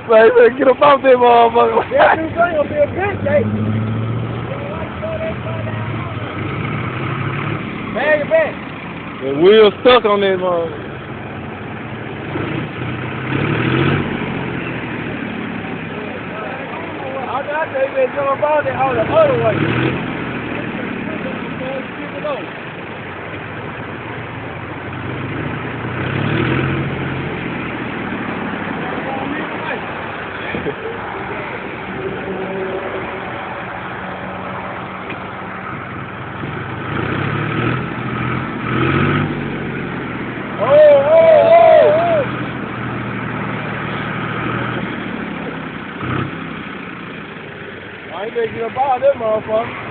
Man, you better get up off that motherfucker. Yeah, this thing gonna be a bitch, eh? Bag it back. The wheel stuck on that motherfucker. I tell you, they come about it all the other way. I ain't gonna get up out of that motherfucker.